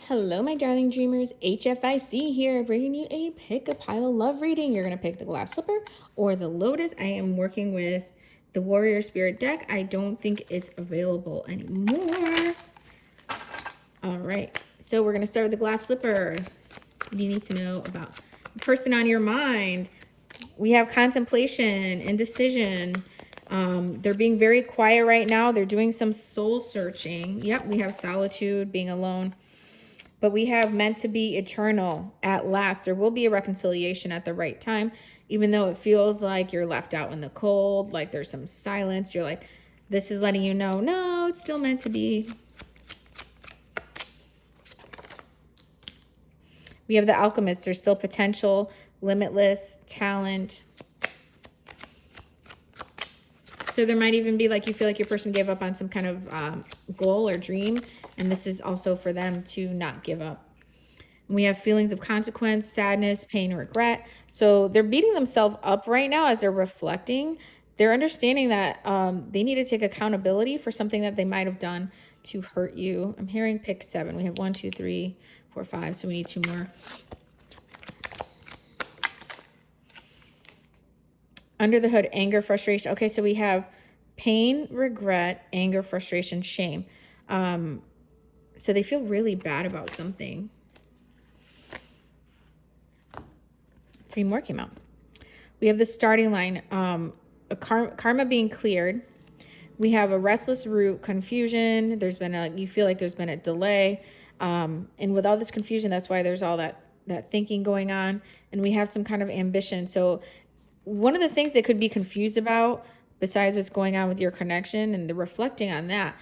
Hello, my darling dreamers. HFIC here, bringing you a pick a pile love reading. You're going to pick the glass slipper or the lotus. I am working with the warrior spirit deck. I don't think it's available anymore. All right, so we're going to start with the glass slipper. What do you need to know about the person on your mind? We have contemplation, indecision. They're being very quiet right now. They're doing some soul searching. Yep, we have solitude, being alone. But we have meant to be eternal at last. There will be a reconciliation at the right time, even though it feels like you're left out in the cold, like there's some silence. You're like, this is letting you know, no, it's still meant to be. We have the alchemist. There's still potential, limitless talent. So there might even be like you feel like your person gave up on some kind of goal or dream. And this is also for them to not give up. And we have feelings of consequence, sadness, pain, regret. So they're beating themselves up right now as they're reflecting. They're understanding that they need to take accountability for something that they might have done to hurt you. I'm hearing pick 7. We have 1, 2, 3, 4, 5. So we need 2 more. Under the hood, anger, frustration. Okay, so we have pain, regret, anger, frustration, shame. So they feel really bad about something. 3 more came out. We have the starting line, karma being cleared. We have a restless root, confusion. There's been you feel like there's been a delay. And with all this confusion, that's why there's all that thinking going on. And we have some kind of ambition. So one of the things they could be confused about, besides what's going on with your connection and the reflecting on that,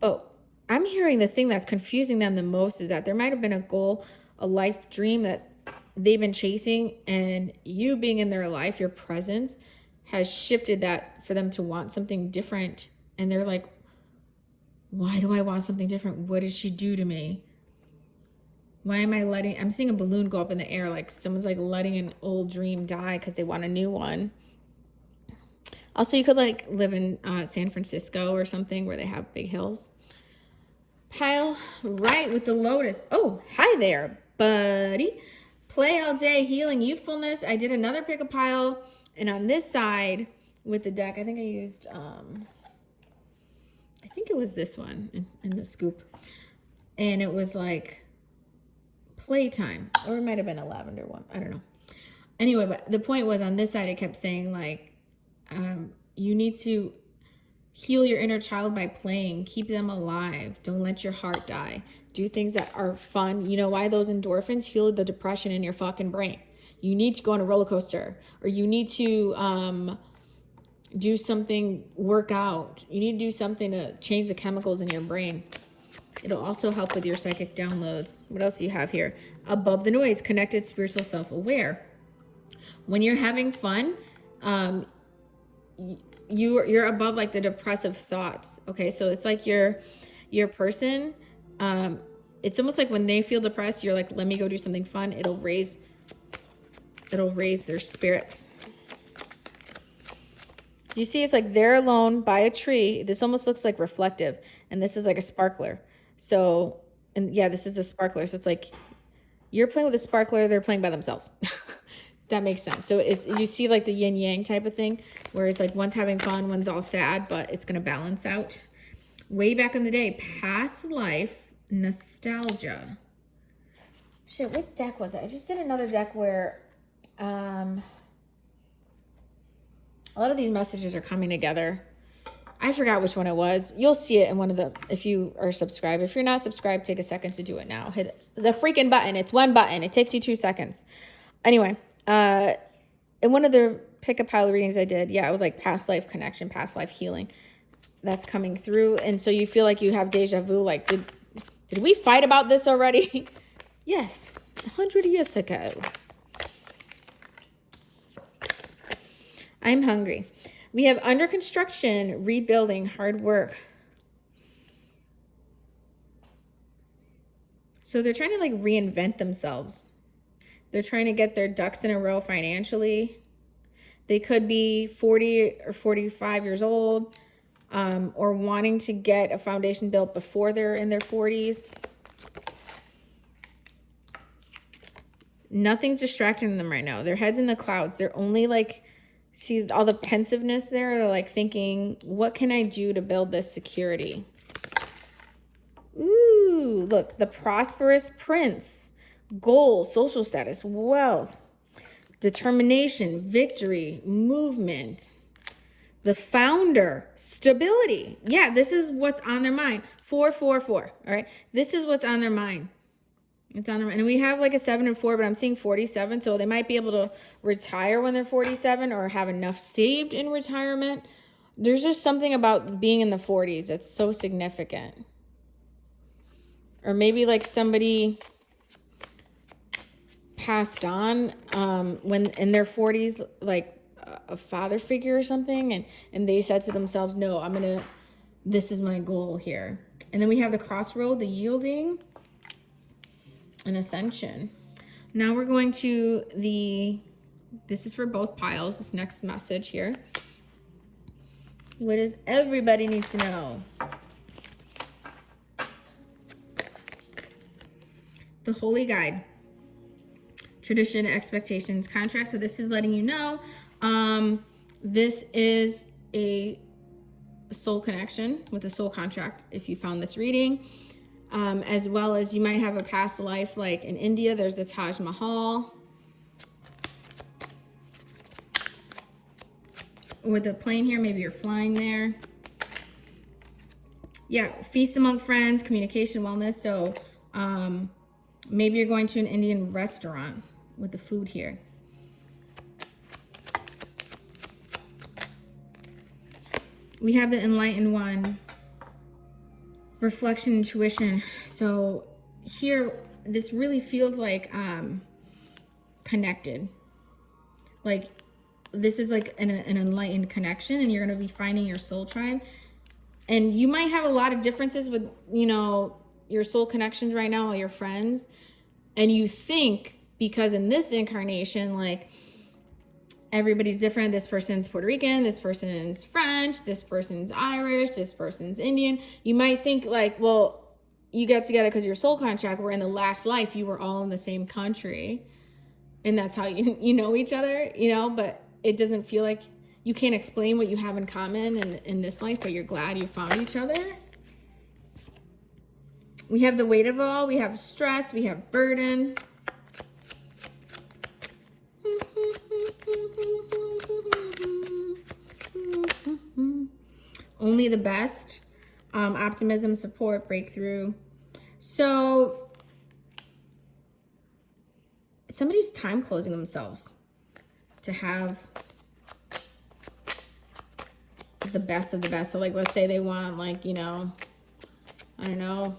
but I'm hearing the thing that's confusing them the most is that there might have been a goal, a life dream that they've been chasing, and you being in their life, your presence has shifted that for them to want something different. And they're like, why do I want something different? What did she do to me? Why am I I'm seeing a balloon go up in the air, like someone's like letting an old dream die because they want a new one. Also, you could like live in San Francisco or something where they have big hills. Pile right with the lotus. Oh, hi there, buddy. Play all day, healing, youthfulness. I did another pick a pile, and on this side with the deck, I think I used, I think it was this one in the scoop, and it was like playtime, or it might have been a lavender one. I don't know. Anyway, but the point was on this side, it kept saying like, you need to heal your inner child by playing. Keep them alive. Don't let your heart die. Do things that are fun. You know why? Those endorphins heal the depression in your fucking brain. You need to go on a roller coaster, or you need to do something, work out. You need to do something to change the chemicals in your brain. It'll also help with your psychic downloads. What else do you have here? Above the noise, connected, spiritual, self-aware. When you're having fun, you're above like the depressive thoughts. Okay, so it's like your person, it's almost like when they feel depressed, you're like, let me go do something fun. It'll raise their spirits. You see, it's like they're alone by a tree. This almost looks like reflective, and this is like a sparkler. So, and yeah, this is a sparkler. So it's like you're playing with a sparkler, they're playing by themselves. That makes sense. So it's, you see like the yin yang type of thing, where it's like one's having fun, one's all sad, but it's going to balance out. Way back in the day, past life nostalgia. Shit, what deck was it? I just did another deck where a lot of these messages are coming together. I forgot which one it was. You'll see it in one of the, if you are subscribed. If you're not subscribed, take a second to do it now. Hit the freaking button. It's one button. It takes you 2 seconds. Anyway, in one of the pick a pile readings I did, yeah, it was like past life connection, past life healing. That's coming through. And so you feel like you have deja vu, like, did we fight about this already? Yes, 100 years ago. I'm hungry. We have under construction, rebuilding, hard work. So they're trying to like reinvent themselves. They're trying to get their ducks in a row financially. They could be 40 or 45 years old, or wanting to get a foundation built before they're in their 40s. Nothing's distracting them right now. Their head's in the clouds. They're only like, see all the pensiveness there? They're like thinking, what can I do to build this security? Ooh, look, the prosperous prince. Goal, social status, wealth, determination, victory, movement. The founder, stability. Yeah, this is what's on their mind. 4, 4, 4. All right. This is what's on their mind. It's on their mind. And we have like a 7 and 4, but I'm seeing 47. So they might be able to retire when they're 47 or have enough saved in retirement. There's just something about being in the 40s that's so significant. Or maybe like somebody passed on when in their 40s, like a father figure or something, and they said to themselves, no, this is my goal here. And then we have the crossroad, the yielding, and ascension. Now we're going to this is for both piles, this next message here. What does everybody need to know? The Holy Guide. Tradition, expectations, contract. So this is letting you know this is a soul connection with a soul contract if you found this reading, as well as you might have a past life, like in India there's the Taj Mahal with a plane here, maybe you're flying there. Yeah, feast among friends, communication, wellness. So maybe you're going to an Indian restaurant with the food here. We have the enlightened one, reflection, intuition. So here, this really feels like connected. Like this is like an enlightened connection, and you're going to be finding your soul tribe. And you might have a lot of differences with, you know, your soul connections right now, all your friends. And you think, because in this incarnation, like, everybody's different. This person's Puerto Rican, this person's French, this person's Irish, this person's Indian. You might think like, well, you got together because your soul contract, where in the last life you were all in the same country. And that's how you know each other, you know, but it doesn't feel like you can't explain what you have in common in this life, but you're glad you found each other. We have the weight of it all. We have stress. We have burden. Only the best. Optimism, support, breakthrough. So somebody's time closing themselves to have the best of the best. So like, let's say they want, like, you know, I don't know,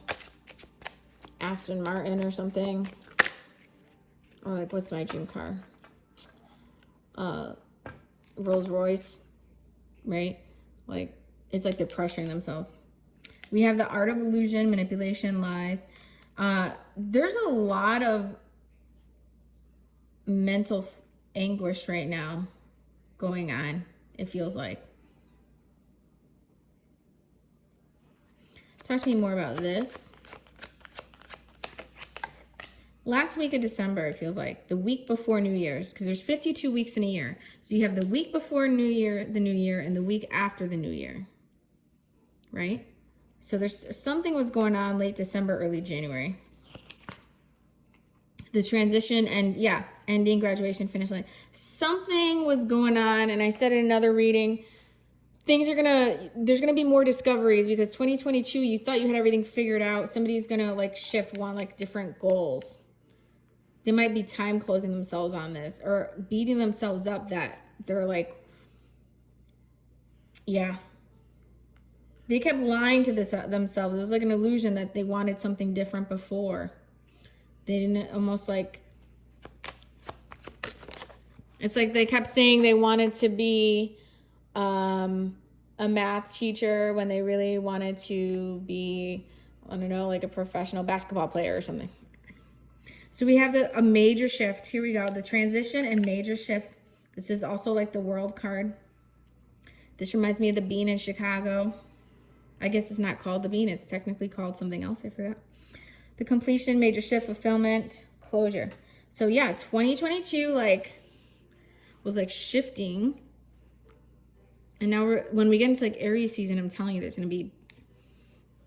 Aston Martin or something. Or like, what's my dream car? Rolls Royce, right? Like, it's like they're pressuring themselves. We have the art of illusion, manipulation, lies. There's a lot of mental anguish right now going on, it feels like. Talk to me more about this. Last week of December, it feels like, the week before New Year's, because there's 52 weeks in a year. So you have the week before New Year, the New Year, and the week after the New Year, right? So there's something was going on late December, early January. The transition and, yeah, ending, graduation, finish line. Something was going on, and I said in another reading, there's gonna be more discoveries, because 2022, you thought you had everything figured out. Somebody's gonna like shift, want like different goals. They might be time closing themselves on this, or beating themselves up that they're like, yeah. They kept lying to themselves. It was like an illusion that they wanted something different before. They didn't, almost like, it's like they kept saying they wanted to be a math teacher when they really wanted to be, I don't know, like a professional basketball player or something. So we have a major shift. Here we go. The transition and major shift. This is also like the world card. This reminds me of the bean in Chicago. I guess it's not called the bean. It's technically called something else. I forgot. The completion, major shift, fulfillment, closure. So yeah, 2022 like was like shifting. And now when we get into like Aries season, I'm telling you, there's going to be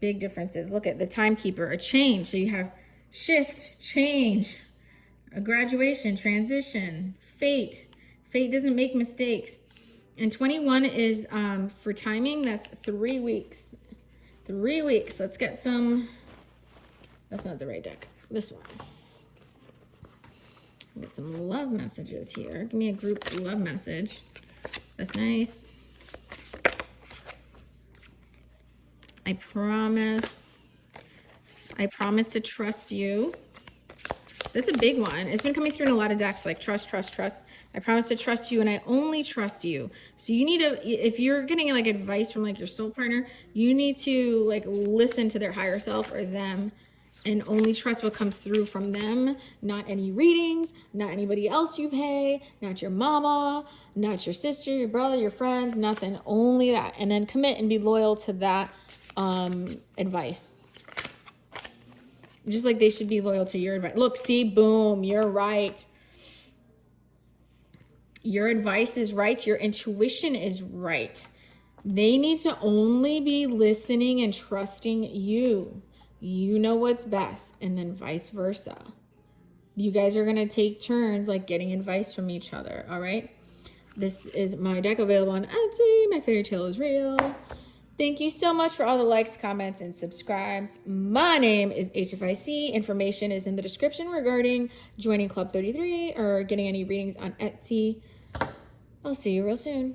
big differences. Look at the timekeeper, a change. So you have shift, change, a graduation, transition, fate. Fate doesn't make mistakes. And 21 is for timing. That's 3 weeks. 3 weeks. Let's get some. That's not the right deck. This one. Get some love messages here. Give me a group love message. That's nice. I promise to trust you. That's a big one. It's been coming through in a lot of decks, like trust, trust, trust. I promise to trust you, and I only trust you. So you need to, if you're getting like advice from like your soul partner, you need to like listen to their higher self or them and only trust what comes through from them, not any readings, not anybody else you pay, not your mama, not your sister, your brother, your friends, nothing, only that. And then commit and be loyal to that advice. Just like they should be loyal to your advice. Look, see, boom, you're right. Your advice is right. Your intuition is right. They need to only be listening and trusting you. You know what's best, and then vice versa. You guys are going to take turns like getting advice from each other, all right? This is my deck available on Etsy. My fairy tale is real. Thank you so much for all the likes, comments, and subscribes. My name is HFIC. Information is in the description regarding joining Club 33 or getting any readings on Etsy. I'll see you real soon.